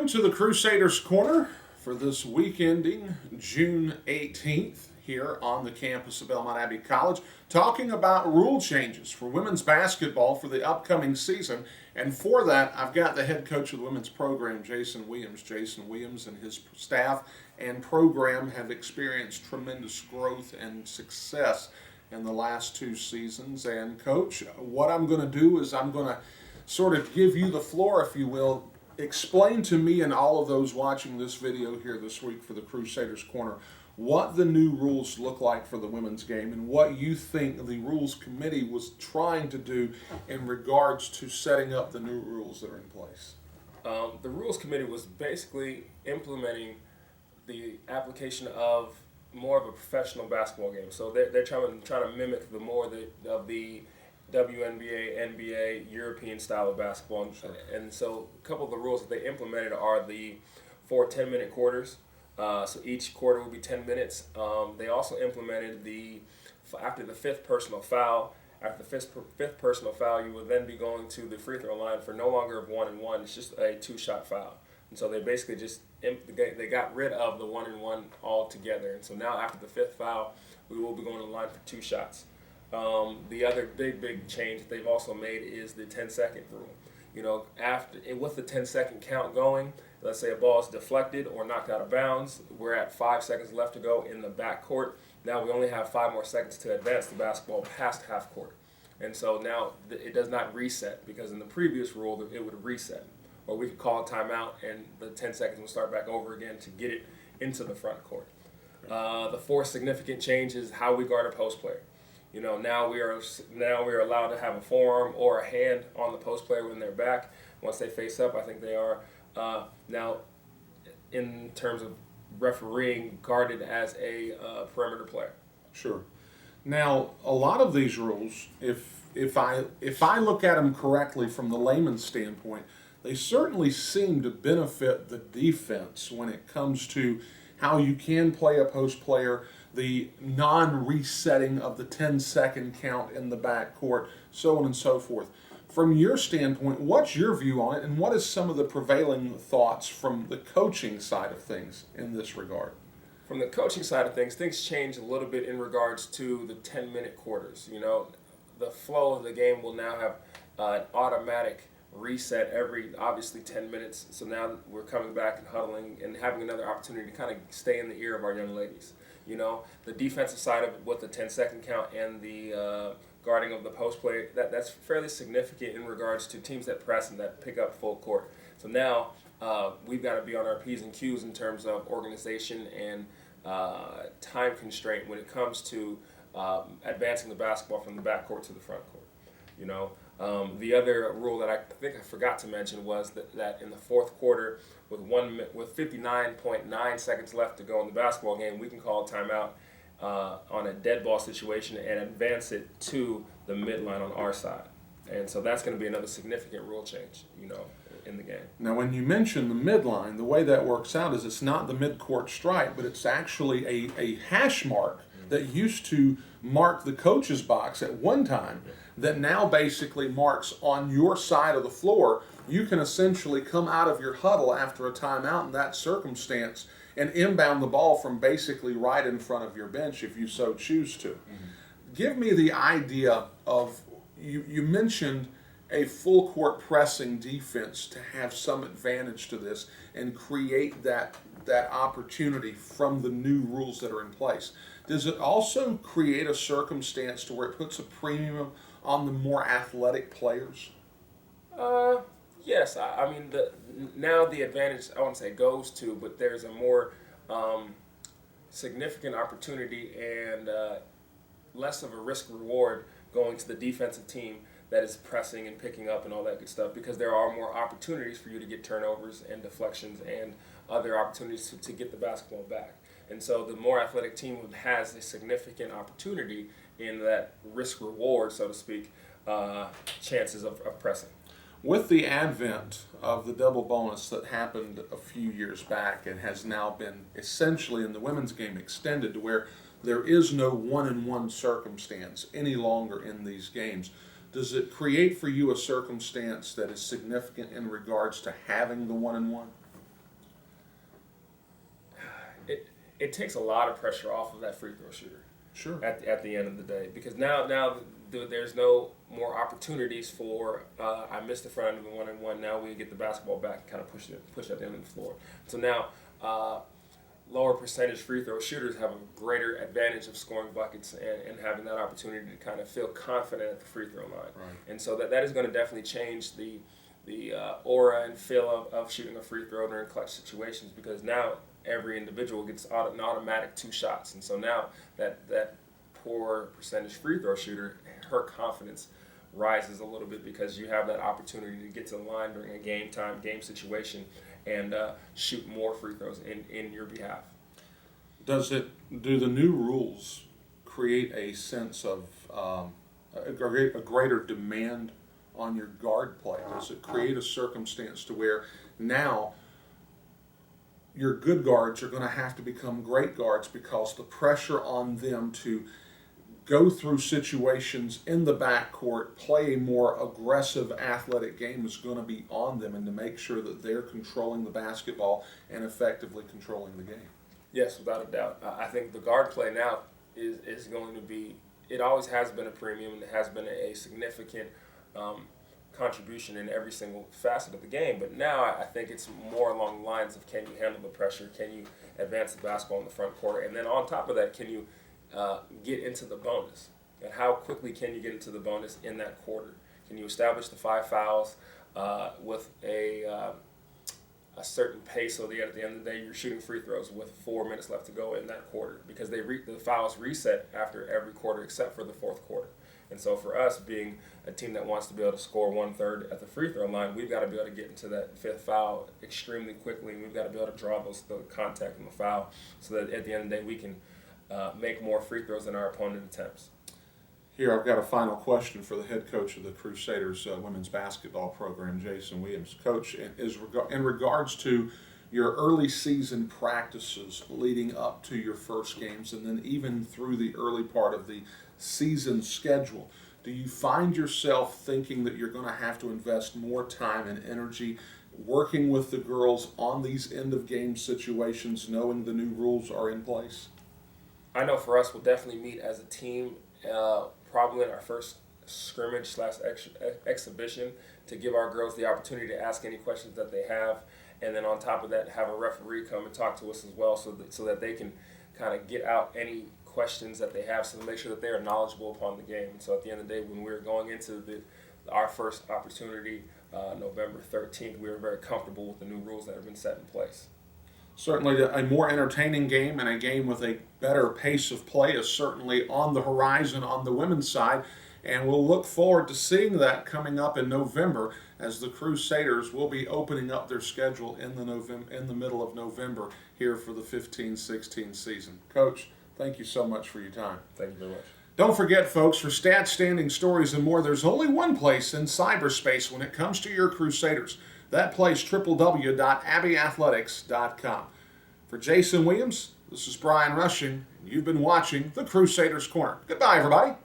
Welcome to the Crusaders Corner for this week ending June 18th here on the campus of Belmont Abbey College, talking about rule changes for women's basketball for the upcoming season. And for that, I've got the head coach of the women's program, Jason Williams. Jason Williams and his staff and program have experienced tremendous growth and success in the last two seasons. And Coach, what I'm going to do is I'm going to sort of give you the floor, if you will. Explain to me and all of those watching this video here this week for the Crusaders Corner what the new rules look like for the women's game and what you think the Rules Committee was trying to do in regards to setting up the new rules that are in place. The Rules Committee was basically implementing the application of more of a professional basketball game. So they're trying to mimic the more of the WNBA, NBA, European style of basketball. Sure. And so a couple of the rules that they implemented are the 4 10-minute quarters. So each quarter will be 10 minutes. They also implemented after the fifth personal foul, fifth personal foul, you would then be going to the free throw line for no longer a 1-and-1. It's just a 2-shot foul. And so they basically they got rid of the 1-and-1 altogether. And so now after the fifth foul, we will be going to the line for 2 shots. The other big change that they've also made is the 10-second rule. You know, with the 10-second count going, let's say a ball is deflected or knocked out of bounds, we're at 5 seconds left to go in the backcourt. Now we only have 5 more seconds to advance the basketball past half court. And so now it does not reset, because in the previous rule it would reset. Or we could call a timeout and the 10 seconds will start back over again to get it into the front court. The fourth significant change is how we guard a post player. You know, now we are allowed to have a forearm or a hand on the post player when they're back. Once they face up, I think they are now, in terms of refereeing, guarded as a perimeter player. Sure. Now, a lot of these rules, if I look at them correctly from the layman's standpoint, they certainly seem to benefit the defense when it comes to how you can play a post player, the non-resetting of the 10-second count in the backcourt, so on and so forth. From your standpoint, what's your view on it, and what is some of the prevailing thoughts from the coaching side of things in this regard? From the coaching side of things change a little bit in regards to the 10-minute quarters. You know, the flow of the game will now have an automatic reset every, obviously, 10 minutes. So now we're coming back and huddling and having another opportunity to kind of stay in the ear of our young ladies. You know, the defensive side of it with the 10-second count and the guarding of the post play, that's fairly significant in regards to teams that press and that pick up full court. So now we've got to be on our P's and Q's in terms of organization and time constraint when it comes to advancing the basketball from the backcourt to the front court. You know, the other rule that I think I forgot to mention was that in the fourth quarter, with 59.9 seconds left to go in the basketball game, we can call a timeout on a dead ball situation and advance it to the midline on our side. And so that's going to be another significant rule change, you know, in the game. Now, when you mention the midline, the way that works out is it's not the midcourt stripe, but it's actually a hash mark that used to mark the coach's box at one time that now basically marks on your side of the floor. You can essentially come out of your huddle after a timeout in that circumstance and inbound the ball from basically right in front of your bench if you so choose to. Give me the idea of, you mentioned a full court pressing defense to have some advantage to this and create that opportunity from the new rules that are in place. Does it also create a circumstance to where it puts a premium on the more athletic players? Yes. I mean, now the advantage, I wouldn't say goes to, but there's a more significant opportunity and less of a risk reward going to the defensive team that is pressing and picking up and all that good stuff, because there are more opportunities for you to get turnovers and deflections and other opportunities to get the basketball back. And so the more athletic team has a significant opportunity in that risk reward, so to speak, chances of pressing. With the advent of the double bonus that happened a few years back and has now been essentially in the women's game extended to where there is no 1-and-1 circumstance any longer in these games, does it create for you a circumstance that is significant in regards to having the 1-and-1? it takes a lot of pressure off of that free throw shooter. Sure. At the end of the day, because now there's no more opportunities for I missed the front of the 1-and-1. Now we get the basketball back and kind of push it at the end of the floor. So now lower percentage free throw shooters have a greater advantage of scoring buckets and having that opportunity to kind of feel confident at the free throw line. Right. And so that is going to definitely change the aura and feel of shooting a free throw during clutch situations, because now every individual gets an automatic 2 shots. And so now that poor percentage free throw shooter, her confidence rises a little bit because you have that opportunity to get to the line during a game situation and shoot more free throws in your behalf. Do the new rules create a sense of a greater demand on your guard play? Does it create a circumstance to where now your good guards are going to have to become great guards because the pressure on them to go through situations in the backcourt, play a more aggressive athletic game is going to be on them, and to make sure that they're controlling the basketball and effectively controlling the game? Yes, without a doubt. I think the guard play now is going to be, it always has been a premium, and it has been a significant contribution in every single facet of the game. But now I think it's more along the lines of, can you handle the pressure? Can you advance the basketball in the front court? And then on top of that, can you get into the bonus? And how quickly can you get into the bonus in that quarter? Can you establish the 5 fouls with a certain pace, so that at the end of the day you're shooting free throws with 4 minutes left to go in that quarter, because the fouls reset after every quarter except for the fourth quarter. And so for us, being a team that wants to be able to score 1/3 at the free throw line, we've got to be able to get into that 5th foul extremely quickly, and we've got to be able to draw the contact and the foul, so that at the end of the day we can make more free throws than our opponent attempts. Here, I've got a final question for the head coach of the Crusaders women's basketball program, Jason Williams. Coach, in regards to your early season practices leading up to your first games, and then even through the early part of the season schedule, do you find yourself thinking that you're going to have to invest more time and energy working with the girls on these end-of-game situations, knowing the new rules are in place? I know for us, we'll definitely meet as a team, probably in our first scrimmage / exhibition, to give our girls the opportunity to ask any questions that they have, and then on top of that, have a referee come and talk to us as well, so that they can kind of get out any questions that they have, so to make sure that they are knowledgeable upon the game. And so at the end of the day, when we're going into our first opportunity, November 13th, we were very comfortable with the new rules that have been set in place. Certainly a more entertaining game, and a game with a better pace of play is certainly on the horizon on the women's side, and we'll look forward to seeing that coming up in November, as the Crusaders will be opening up their schedule in the middle of November here for the 15-16 season. Coach, thank you so much for your time. Thank you very much. Don't forget, folks, for stats, standings, stories, and more, there's only one place in cyberspace when it comes to your Crusaders. That place, www.abbeyathletics.com. For Jason Williams, this is Brian Rushing, and you've been watching the Crusaders Corner. Goodbye, everybody.